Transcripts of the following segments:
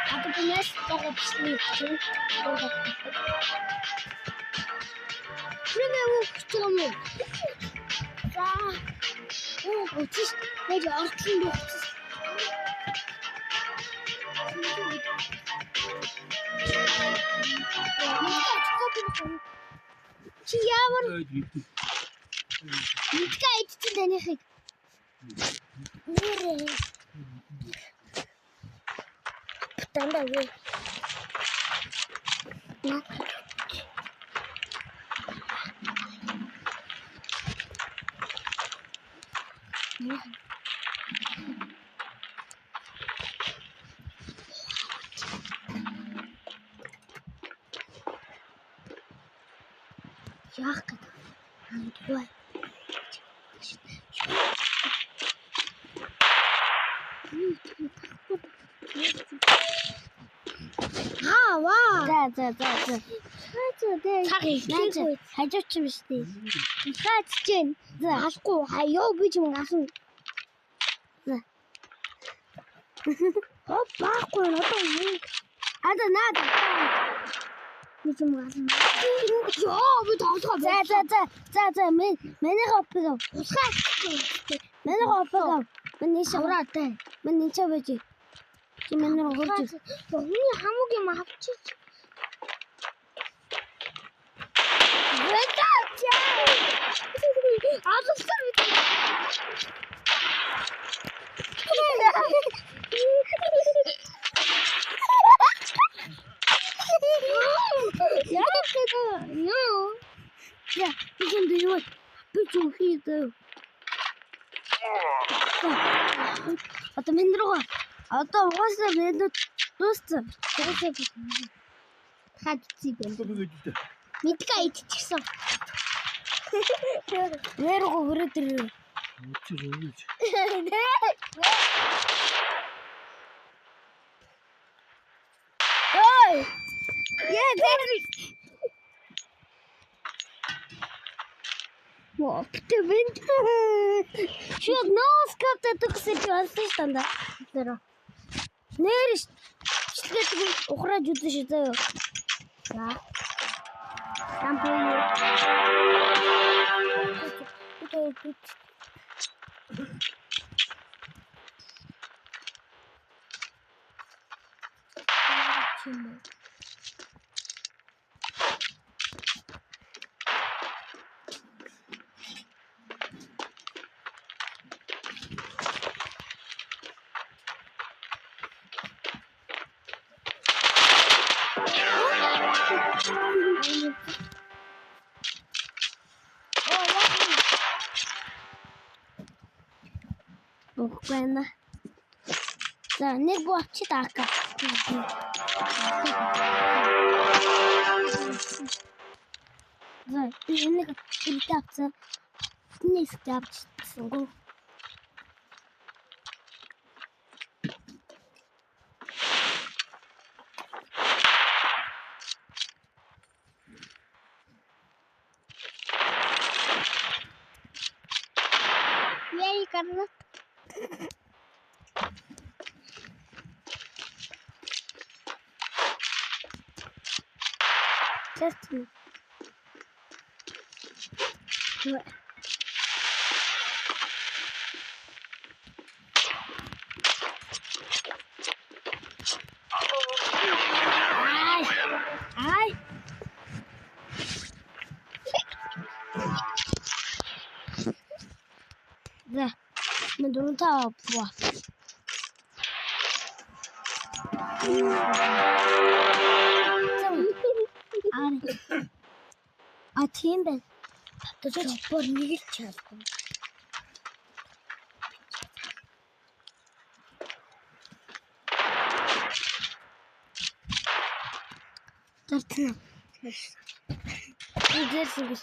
아까 보냈다가 비슷해. 그러게 뭐 그러면 자, 어찌 내가 아픈데 Чиявар. Нитка идти танихыг. Нэрээ. Тандаа юу? Наа. Яах гээд амдгүй. Ваа. За. Цагийг хажууч юм шүү дээ. Хаач чинь. За халахгүй хаяа би ч юм гасан. За. Хоп баахгүй одоо юу? Ада наад. Би ч юм гасан. Яа би тоосгоо. За миний хоппиг. Усгаа. Миний хоппиг. Миний шавраатай. Миний чавэж. Чи миний хурж. Миний хамаг юм авчиж. Ja, ik ben de jongen. Puntje hier. Wat een minder. Auto was er weer rustig. Gaat het zien. Niet kijken, zo. Weer over het er. Hey! Yeah, there is. Wow, de wind. Şu nose kapta tukse çalıştı standa. Zero. Nerede? İşte okura juttu şu da. Ya. Tampoyu. Bukana. За нэг бууч таaka. За нэг хэлтавцаа. Нэг тавцсан. Яй карна. Just me. What? Ai. Да. Мы думаем, там А тийм байна. Тэгэж бүр нэг л чадсан. Тартна. Идэрсэж.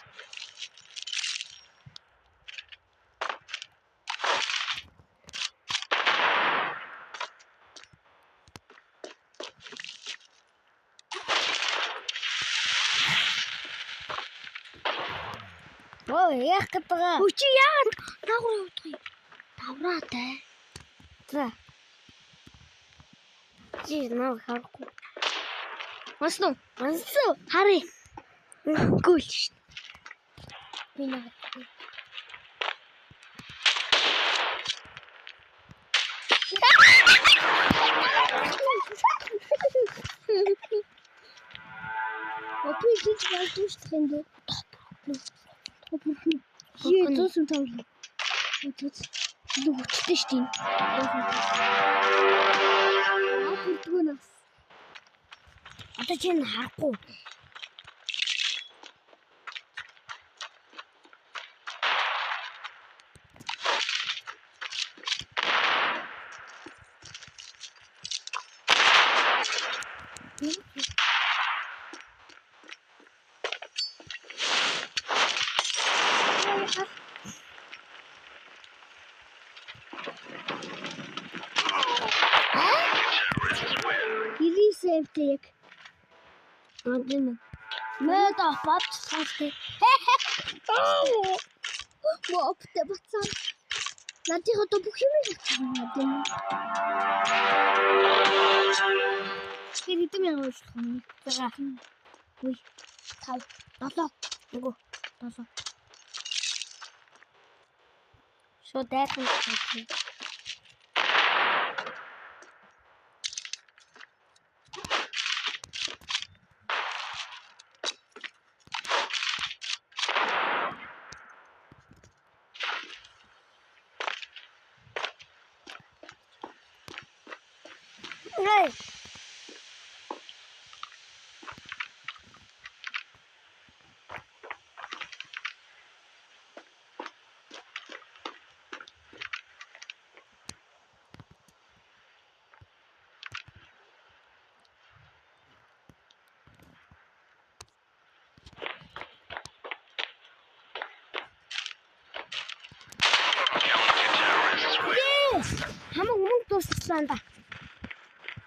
Яах гэдэг вэ? Хүчи яагаад дагуур явах юм? Давраатай. За. Чи наа харахгүй. Маслуу. Хари. Гүйл шүү. Би наа. Опять здесь воздушный тренды. Hier, so zum Teil. Und jetzt lucht dich den. Одоо чинь харахгүй. Септик. Один. Мэда бацсаастай. Мопте бацсан. Надад одоо бүх юм хийчихсэн. Хэрэдэм яа уушлах юм. За. Үй. 5 7 нөгөө 7. Шо дайхан. Hey. Хамаг мөнгө дууссан да.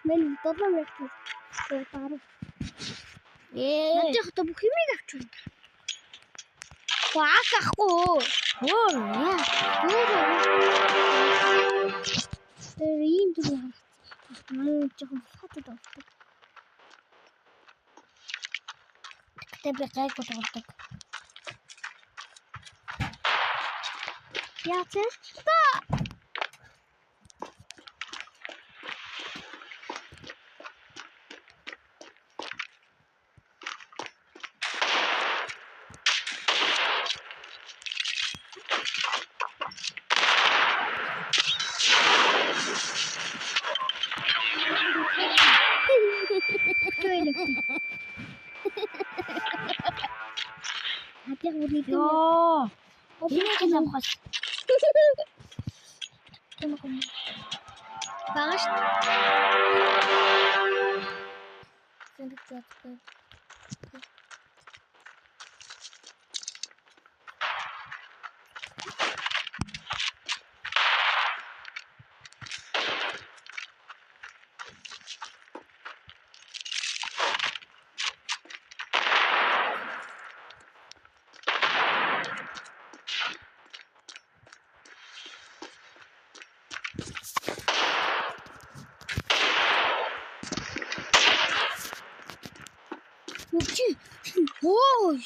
Мен долоо мэгтэй. Дараа. Надад бүх юмыг авч байна. Хаас ахгүй. Оо яа. Тэр ийм дүү. Мөн жоохон хатад авдаг. Тэ би гайгүй тоглодог. Яа тэ? Yo, ini kita bahas. Bahas. Ой.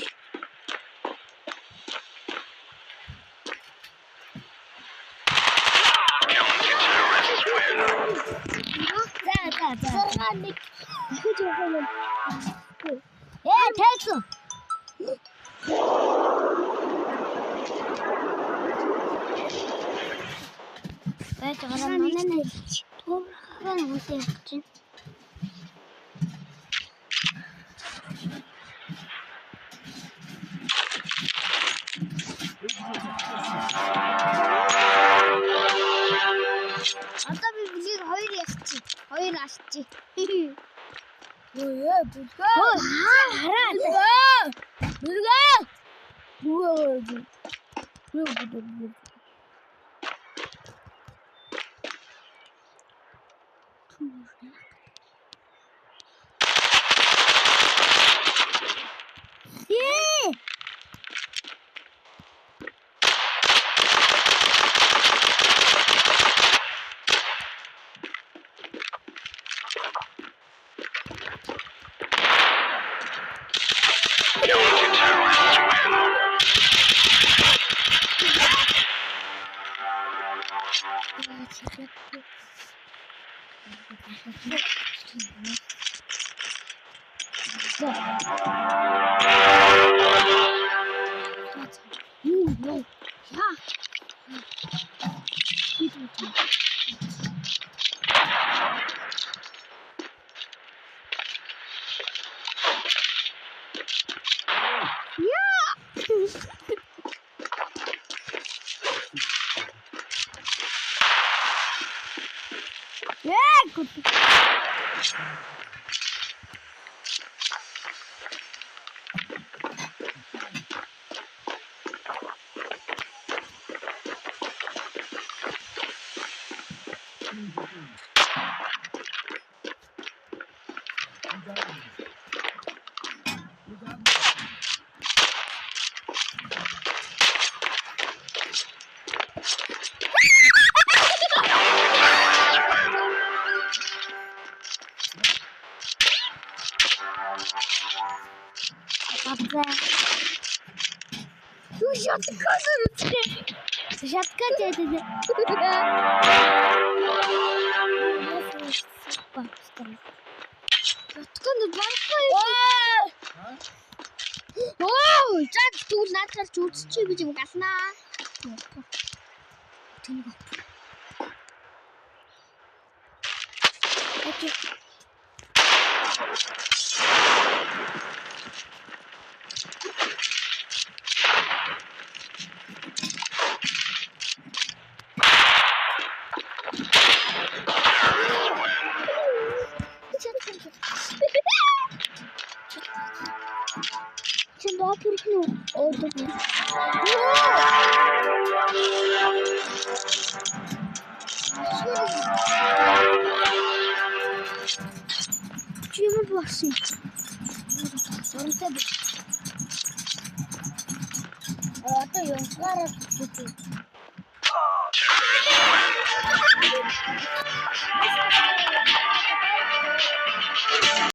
됐어. 왜 저런 너네는 돌아가는 못해 그치? 어차피 우리가 허일이 했지. 허일 아시지? 뭐야? 누가? 알아. 누가? 뭐야? 예!